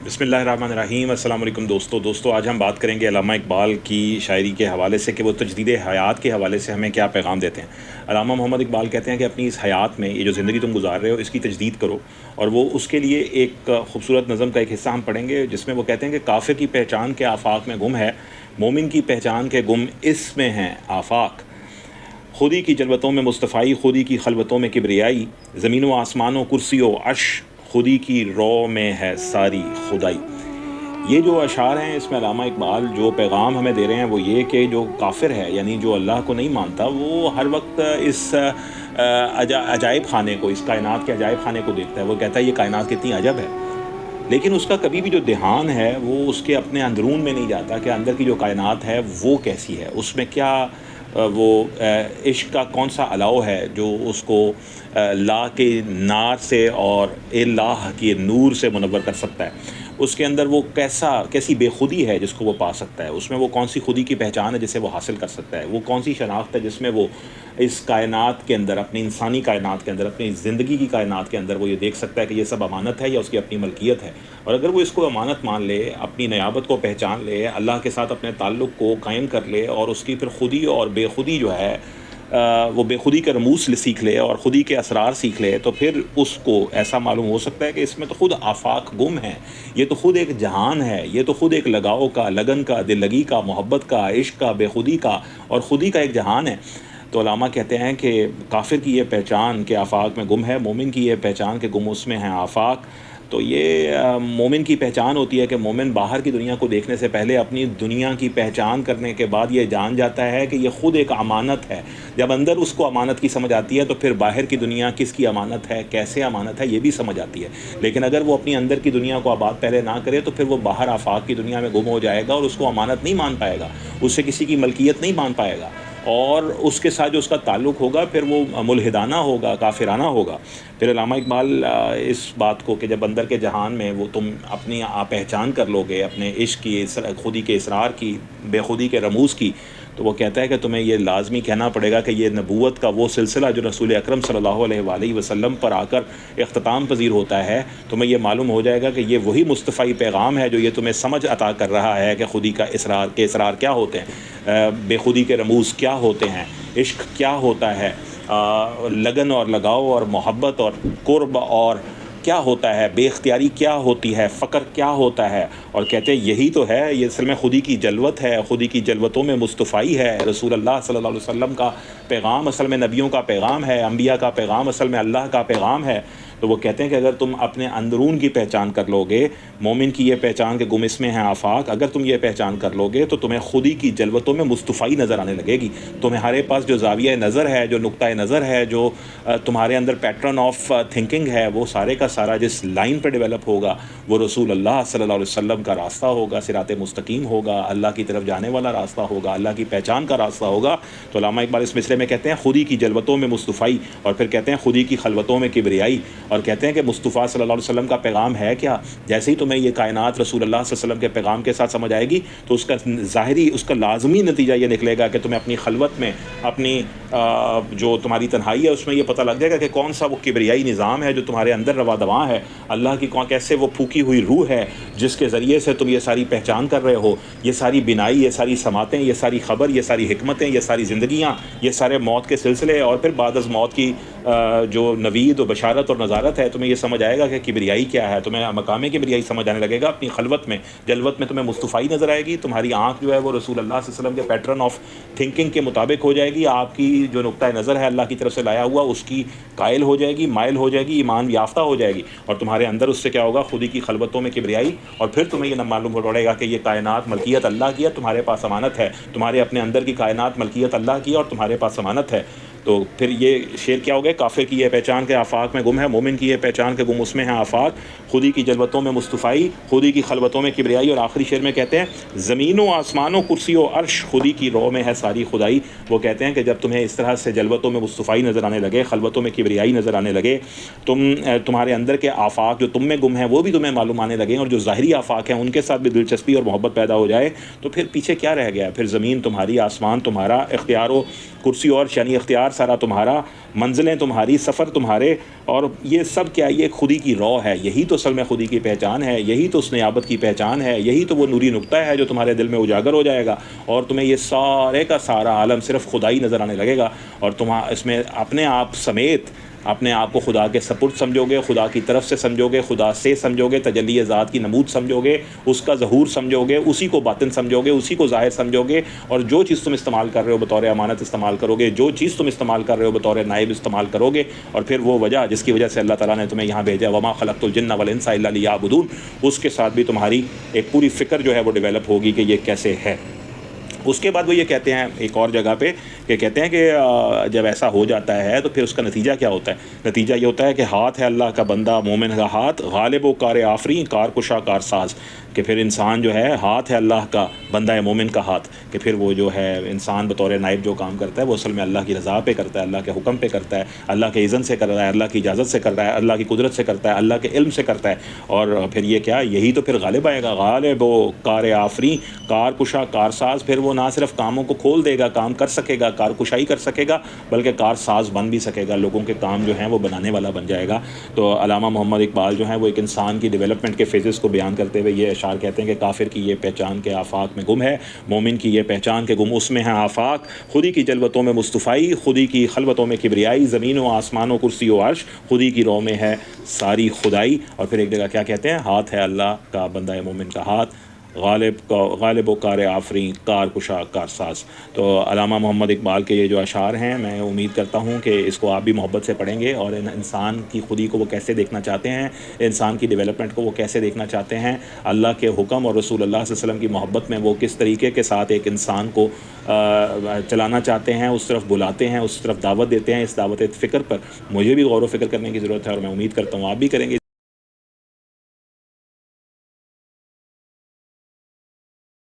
بسم اللہ الرحمن الرحیم۔ السلام علیکم دوستو آج ہم بات کریں گے علامہ اقبال کی شاعری کے حوالے سے کہ وہ تجدید حیات کے حوالے سے ہمیں کیا پیغام دیتے ہیں۔ علامہ محمد اقبال کہتے ہیں کہ اپنی اس حیات میں یہ جو زندگی تم گزار رہے ہو اس کی تجدید کرو، اور وہ اس کے لیے ایک خوبصورت نظم کا ایک حصہ ہم پڑھیں گے جس میں وہ کہتے ہیں کہ کافر کی پہچان کے آفاق میں گم ہے، مومن کی پہچان کے گم اس میں ہیں آفاق۔ خودی کی جلوتوں میں مصطفائی، خودی کی خلوتوں میں کبریائی، زمین و آسمان و کرسی و عرش، خودی کی رو میں ہے ساری خدائی۔ یہ جو اشعار ہیں اس میں علامہ اقبال جو پیغام ہمیں دے رہے ہیں وہ یہ کہ جو کافر ہے، یعنی جو اللہ کو نہیں مانتا، وہ ہر وقت اس عجائب خانے کو، اس کائنات کے عجائب خانے کو دیکھتا ہے۔ وہ کہتا ہے یہ کائنات کتنی عجب ہے، لیکن اس کا کبھی بھی جو دھیان ہے وہ اس کے اپنے اندرون میں نہیں جاتا کہ اندر کی جو کائنات ہے وہ کیسی ہے، اس میں کیا وہ عشق کا کون سا علاؤ ہے جو اس کو لا کے نار سے اور اللہ کے نور سے منور کر سکتا ہے، اس کے اندر وہ کیسی بے خودی ہے جس کو وہ پا سکتا ہے، اس میں وہ کون سی خودی کی پہچان ہے جسے وہ حاصل کر سکتا ہے، وہ کون سی شناخت ہے جس میں وہ اس کائنات کے اندر، اپنی انسانی کائنات کے اندر، اپنی زندگی کی کائنات کے اندر وہ یہ دیکھ سکتا ہے کہ یہ سب امانت ہے یا اس کی اپنی ملکیت ہے۔ اور اگر وہ اس کو امانت مان لے، اپنی نیابت کو پہچان لے، اللہ کے ساتھ اپنے تعلق کو قائم کر لے، اور اس کی پھر خودی اور بے خودی جو ہے وہ بے خودی کے رموز سیکھ لے اور خودی کے اسرار سیکھ لے، تو پھر اس کو ایسا معلوم ہو سکتا ہے کہ اس میں تو خود آفاق گم ہے، یہ تو خود ایک جہان ہے، یہ تو خود ایک لگاؤ کا، لگن کا، دل لگی کا، محبت کا، عشق کا، بے خودی کا اور خودی کا ایک جہان ہے۔ تو علامہ کہتے ہیں کہ کافر کی یہ پہچان کہ آفاق میں گم ہے، مومن کی یہ پہچان کہ گم اس میں ہیں آفاق۔ تو یہ مومن کی پہچان ہوتی ہے کہ مومن باہر کی دنیا کو دیکھنے سے پہلے اپنی دنیا کی پہچان کرنے کے بعد یہ جان جاتا ہے کہ یہ خود ایک امانت ہے۔ جب اندر اس کو امانت کی سمجھ آتی ہے تو پھر باہر کی دنیا کس کی امانت ہے، کیسے امانت ہے، یہ بھی سمجھ آتی ہے۔ لیکن اگر وہ اپنی اندر کی دنیا کو آباد پہلے نہ کرے تو پھر وہ باہر آفاق کی دنیا میں گم ہو جائے گا اور اس کو امانت نہیں مان پائے گا، اس سے کسی کی ملکیت نہیں مان پائے گا، اور اس کے ساتھ جو اس کا تعلق ہوگا پھر وہ ملحدانہ ہوگا، کافرانہ ہوگا۔ پھر علامہ اقبال اس بات کو کہ جب اندر کے جہان میں وہ تم اپنی پہچان کر لو گے، اپنے عشق کی، خودی کے اسرار کی، بے خودی کے رموز کی، تو وہ کہتا ہے کہ تمہیں یہ لازمی کہنا پڑے گا کہ یہ نبوت کا وہ سلسلہ جو رسول اکرم صلی اللہ علیہ وآلہ وسلم پر آ کر اختتام پذیر ہوتا ہے، تمہیں یہ معلوم ہو جائے گا کہ یہ وہی مصطفی پیغام ہے جو یہ تمہیں سمجھ عطا کر رہا ہے کہ خودی کا اسرار کیا ہوتے ہیں، بے خودی کے رموز کیا ہوتے ہیں، عشق کیا ہوتا ہے، لگن اور لگاؤ اور محبت اور قرب اور کیا ہوتا ہے، بے اختیاری کیا ہوتی ہے، فقر کیا ہوتا ہے۔ اور کہتے ہیں یہی تو ہے، یہ اصل میں خودی کی جلوت ہے، خودی کی جلوتوں میں مصطفی ہے، رسول اللہ صلی اللہ علیہ وسلم کا پیغام اصل میں نبیوں کا پیغام ہے، انبیاء کا پیغام اصل میں اللہ کا پیغام ہے۔ تو وہ کہتے ہیں کہ اگر تم اپنے اندرون کی پہچان کر لو گے، مومن کی یہ پہچان کہ گم اس میں ہیں آفاق، اگر تم یہ پہچان کر لو گے تو تمہیں خودی کی جلوتوں میں مصطفی نظر آنے لگے گی۔ تمہارے پاس جو زاویہ نظر ہے، جو نقطۂ نظر ہے، جو تمہارے اندر پیٹرن آف تھنکنگ ہے، وہ سارے کا سارا جس لائن پہ ڈیولپ ہوگا وہ رسول اللہ صلی اللہ علیہ وسلم کا راستہ ہوگا، صراط مستقیم ہوگا، اللہ کی طرف جانے والا راستہ ہوگا، اللہ کی پہچان کا راستہ ہوگا۔ تو علامہ اقبال اس مصرعے میں کہتے ہیں خودی کی جلوتوں میں مصطفی، اور پھر کہتے ہیں خودی کی خلوتوں میں کبریائی، اور کہتے ہیں کہ مصطفیٰ صلی اللہ علیہ وسلم کا پیغام ہے کیا۔ جیسے ہی تمہیں یہ کائنات رسول اللہ صلی اللہ علیہ وسلم کے پیغام کے ساتھ سمجھ آئے گی تو اس کا ظاہری، اس کا لازمی نتیجہ یہ نکلے گا کہ تمہیں اپنی خلوت میں، اپنی جو تمہاری تنہائی ہے اس میں یہ پتہ لگ جائے گا کہ کون سا وہ کبریائی نظام ہے جو تمہارے اندر روا دواں ہے، اللہ کی کیسے وہ پھونکی ہوئی روح ہے جس کے ذریعے سے تم یہ ساری پہچان کر رہے ہو، یہ ساری بینائی، یہ ساری سماعتیں، یہ ساری خبر، یہ ساری حکمتیں، یہ ساری زندگیاں، یہ سارے موت کے سلسلے اور پھر بعد از موت کی جو نوید و بشارت اور نظارت ہے، تمہیں یہ سمجھ آئے گا کہ کبریائی کیا ہے، تمہیں مقام کبریائی سمجھ آنے لگے گا۔ اپنی خلوت میں، جلوت میں تمہیں مصطفی نظر آئے گی، تمہاری آنکھ جو ہے وہ رسول اللہ صلی اللہ علیہ وسلم کے پیٹرن آف تھنکنگ کے مطابق ہو جائے گی، آپ کی جو نقطۂ نظر ہے اللہ کی طرف سے لایا ہوا اس کی قائل ہو جائے گی، مائل ہو جائے گی، ایمان یافتہ ہو جائے گی، اور تمہارے اندر اس سے کیا ہوگا، خودی کی خلوتوں میں کبریائی، اور پھر تمہیں یہ معلوم ہو پڑے گا کہ یہ کائنات ملکیت اللہ کی ہے، تمہارے پاس امانت ہے، تمہارے اپنے اندر کی کائنات ملکیت اللہ کی ہے اور تمہارے پاس امانت ہے۔ تو پھر یہ شعر کیا ہو گیا، کافر کی یہ پہچان کے آفاق میں گم ہے، مومن کی یہ پہچان کے گم اس میں ہیں آفاق، خودی کی جلوتوں میں مصطفی، خودی کی خلوتوں میں کبریائی، اور آخری شعر میں کہتے ہیں زمین و آسمان و کرسی و عرش، خودی کی رو میں ہے ساری خدائی۔ وہ کہتے ہیں کہ جب تمہیں اس طرح سے جلوتوں میں مصطفی نظر آنے لگے، خلوتوں میں کبریائی نظر آنے لگے، تمہارے اندر کے آفاق جو تم میں گم ہیں وہ بھی تمہیں معلوم آنے لگیں، اور جو ظاہری آفاق ہیں ان کے ساتھ بھی دلچسپی اور محبت پیدا ہو جائے، تو پھر پیچھے کیا رہ گیا، پھر زمین تمہاری، آسمان تمہارا، اختیار و کرسی اور یعنی اختیار سارا تمہارا، منزلیں تمہاری، سفر تمہارے، اور یہ سب کیا، یہ خودی کی رو ہے، یہی تو اصل میں خودی کی پہچان ہے، یہی تو اس نیابت کی پہچان ہے، یہی تو وہ نوری نقطہ ہے جو تمہارے دل میں اجاگر ہو جائے گا، اور تمہیں یہ سارے کا سارا عالم صرف خدائی نظر آنے لگے گا، اور تم اس میں اپنے آپ سمیت اپنے آپ کو خدا کے سپرد سمجھو گے، خدا کی طرف سے سمجھو گے، خدا سے سمجھو گے، تجلی ذات کی نمود سمجھو گے، اس کا ظہور سمجھو گے، اسی کو باطن سمجھو گے، اسی کو ظاہر سمجھو گے، اور جو چیز تم استعمال کر رہے ہو بطور امانت استعمال کرو گے، جو چیز تم استعمال کر رہے ہو بطور نائب استعمال کرو گے، اور پھر وہ وجہ جس کی وجہ سے اللہ تعالیٰ نے تمہیں یہاں بھیجا، وما خلقت الجن والانس الا لیعبدون، اس کے ساتھ بھی تمہاری ایک پوری فکر جو ہے وہ ڈیولپ ہوگی کہ یہ کیسے ہے۔ اس کے بعد وہ یہ کہتے ہیں ایک اور جگہ پہ کہ کہتے ہیں کہ جب ایسا ہو جاتا ہے تو پھر اس کا نتیجہ کیا ہوتا ہے؟ نتیجہ یہ ہوتا ہے کہ ہاتھ ہے اللہ کا بندہ مومن کا ہاتھ، غالب و کار آفریں، کار کشا کار ساز، کہ پھر انسان جو ہے ہاتھ ہے اللہ کا بندہ مومن کا ہاتھ، کہ پھر وہ جو ہے انسان بطور نائب جو کام کرتا ہے وہ اصل میں اللہ کی رضا پہ کرتا ہے، اللہ کے حکم پہ کرتا ہے، اللہ کے اذن سے کر رہا ہے، اللہ کی اجازت سے کر رہا ہے، اللہ کی قدرت سے کرتا ہے، اللہ کے علم سے کرتا ہے، اور پھر یہ کیا، یہی تو پھر غالب آئے گا، غالب و کار آفریں، کار کشا کار ساز، پھر وہ نہ صرف کاموں کو کھول دے گا، کام کر سکے گا، کار کشائی کر سکے گا، بلکہ کار ساز بن بھی سکے گا، لوگوں کے کام جو ہیں وہ بنانے والا بن جائے گا۔ تو علامہ محمد اقبال جو ہیں وہ ایک انسان کی ڈیولپمنٹ کے فیزز کو بیان کرتے ہوئے یہ اشعار کہتے ہیں کہ کافر کی یہ پہچان کے آفاق میں گم ہے، مومن کی یہ پہچان کے گم اس میں ہے آفاق، خودی کی جلوتوں میں مصطفائی، خودی کی خلوتوں میں کبریائی، زمین و آسمان و کرسی و عرش، خودی کی رو میں ہے ساری خدائی۔ اور پھر ایک جگہ کیا کہتے ہیں، ہاتھ ہے اللہ کا بندہ مومن کا ہاتھ، غالب و کار آفریں، کار کشا کار ساز۔ تو علامہ محمد اقبال کے یہ جو اشعار ہیں، میں امید کرتا ہوں کہ اس کو آپ بھی محبت سے پڑھیں گے، اور انسان کی خودی کو وہ کیسے دیکھنا چاہتے ہیں، انسان کی ڈیولپمنٹ کو وہ کیسے دیکھنا چاہتے ہیں، اللہ کے حکم اور رسول اللہ صلی اللہ علیہ وسلم کی محبت میں وہ کس طریقے کے ساتھ ایک انسان کو چلانا چاہتے ہیں، اس طرف بلاتے ہیں، اس طرف دعوت دیتے ہیں۔ اس دعوت فکر پر مجھے بھی غور و فکر کرنے کی ضرورت ہے، اور میں امید کرتا ہوں آپ بھی کریں گے۔